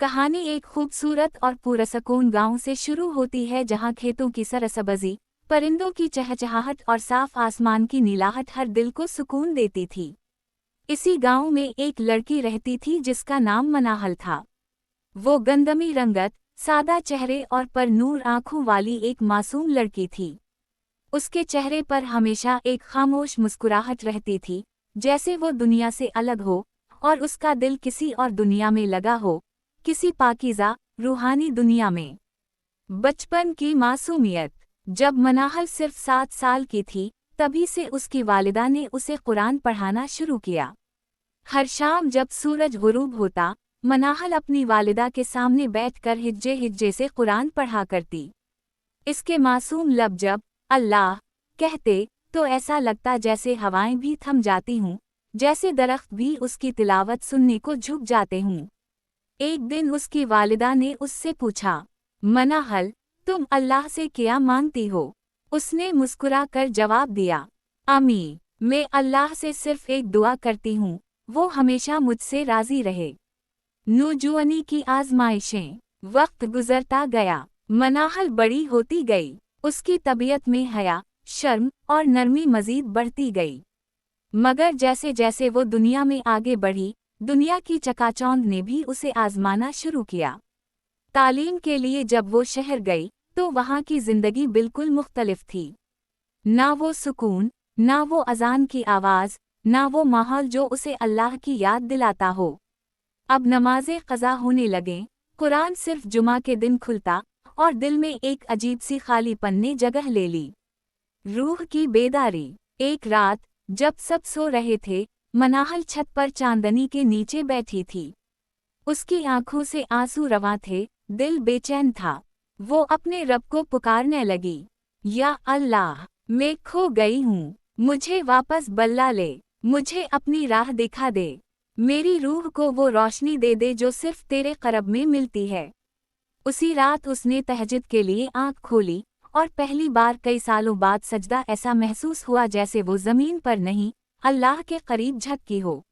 कहानी एक खूबसूरत और पुरसकून गांव से शुरू होती है जहां खेतों की सरसब्ज़ी, परिंदों की चहचहाहट और साफ आसमान की नीलाहट हर दिल को सुकून देती थी। इसी गांव में एक लड़की रहती थी जिसका नाम मनाहल था। वो गंदमी रंगत, सादा चेहरे और पर नूर आँखों वाली एक मासूम लड़की थी। उसके चेहरे पर हमेशा एक खामोश मुस्कुराहट रहती थी, जैसे वो दुनिया से अलग हो और उसका दिल किसी और दुनिया में लगा हो, किसी पाकीज़ा, रूहानी दुनिया में। बचपन की मासूमियत। जब मनाहल सिर्फ 7 साल की थी, तभी से उसकी वालिदा ने उसे कुरान पढ़ाना शुरू किया। हर शाम जब सूरज गुरूब होता, मनाहल अपनी वालिदा के सामने बैठकर हिज्जे हिज्जे से कुरान पढ़ा करती। इसके मासूम लब जब अल्लाह कहते तो ऐसा लगता जैसे हवाएं भी थम जाती हूँ, जैसे दरख्त भी उसकी तिलावत सुनने को झुक जाते हूँ। एक दिन उसकी वालिदा ने उससे पूछा, मनाहल, तुम अल्लाह से क्या मांगती हो? उसने मुस्कुरा कर जवाब दिया, अम्मी, मैं अल्लाह से सिर्फ एक दुआ करती हूँ, वो हमेशा मुझसे राजी रहे। नौजवानी की आजमाइशें। वक्त गुजरता गया, मनाहल बड़ी होती गई। उसकी तबीयत में हया, शर्म और नरमी मजीद बढ़ती गई। मगर जैसे जैसे वो दुनिया में आगे बढ़ी, दुनिया की चकाचौंध ने भी उसे आजमाना शुरू किया। तालीम के लिए जब वो शहर गई, तो वहाँ की जिंदगी बिल्कुल मुख्तलिफ थी। ना वो सुकून, ना वो अजान की आवाज़, ना वो माहौल जो उसे अल्लाह की याद दिलाता हो। अब नमाज़ें क़ज़ा होने लगें, कुरान सिर्फ जुमा के दिन खुलता और दिल में एक अजीब सी खालीपन ने जगह ले ली। रूह की बेदारी। एक रात जब सब सो रहे थे, मनाहल छत पर चांदनी के नीचे बैठी थी। उसकी आंखों से आंसू रवां थे, दिल बेचैन था। वो अपने रब को पुकारने लगी, या अल्लाह, मैं खो गई हूँ, मुझे वापस बल्ला ले, मुझे अपनी राह दिखा दे, मेरी रूह को वो रोशनी दे दे जो सिर्फ तेरे क़रब में मिलती है। उसी रात उसने तहज्जुद के लिए आँख खोली और पहली बार कई सालों बाद सजदा ऐसा महसूस हुआ जैसे वो ज़मीन पर नहीं, अल्लाह के करीब झुकी हो।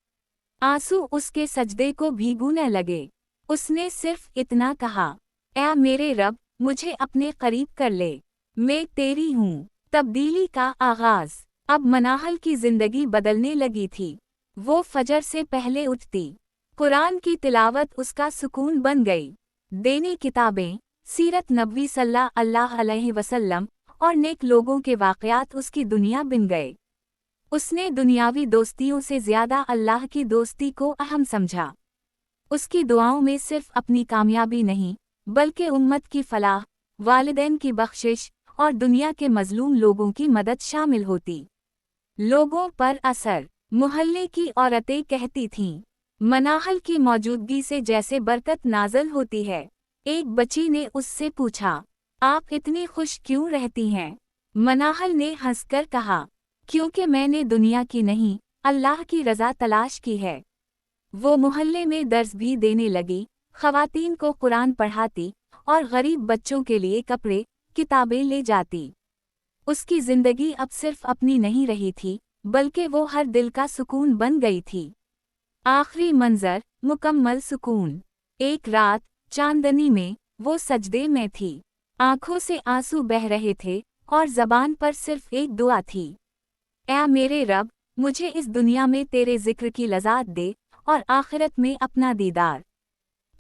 आंसू उसके सजदे को भीगूने लगे। उसने सिर्फ इतना कहा, ऐ मेरे रब, मुझे अपने करीब कर ले, मैं तेरी हूँ। तब्दीली का आगाज़। अब मनाहल की जिंदगी बदलने लगी थी। वो फजर से पहले उठती, कुरान की तिलावत उसका सुकून बन गई। दीनी किताबें, सीरत नबवी सल्लल्लाहु अलैहि वसल्लम और नेक लोगों के वाक़यात उसकी दुनिया बन गए। उसने दुनियावी दोस्तियों से ज़्यादा अल्लाह की दोस्ती को अहम समझा। उसकी दुआओं में सिर्फ अपनी कामयाबी नहीं, बल्कि उम्मत की फलाह, वालिदैन की बख्शिश और दुनिया के मजलूम लोगों की मदद शामिल होती। लोगों पर असर। मोहल्ले की औरतें कहती थीं, मनाहल की मौजूदगी से जैसे बरकत नाज़िल होती है। एक बच्ची ने उससे पूछा, आप इतनी खुश क्यों रहती हैं? मनाहल ने हंसकर कहा, क्योंकि मैंने दुनिया की नहीं, अल्लाह की रज़ा तलाश की है। वो मोहल्ले में दर्स भी देने लगी, ख़वातीन को कुरान पढ़ाती और गरीब बच्चों के लिए कपड़े, किताबें ले जाती। उसकी ज़िंदगी अब सिर्फ अपनी नहीं रही थी, बल्कि वो हर दिल का सुकून बन गई थी। आखिरी मंजर, मुकम्मल सुकून। एक रात चांदनी में वो सजदे में थी। आंखों से आंसू बह रहे थे और ज़बान पर सिर्फ एक दुआ थी, ऐ मेरे रब, मुझे इस दुनिया में तेरे जिक्र की लज़्ज़त दे और आखिरत में अपना दीदार।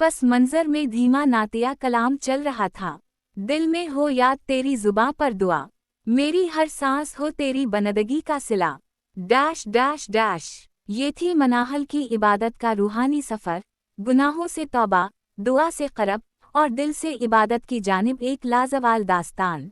पस मंजर में धीमा नातिया कलाम चल रहा था, दिल में हो याद तेरी ज़ुबां पर दुआ, मेरी हर सांस हो तेरी बंदगी का सिला। Dash dash dash. ये थी मनाहल की इबादत का रूहानी सफ़र, गुनाहों से तौबा, दुआ से क़रब और दिल से इबादत की जानिब एक लाजवाल दास्तान।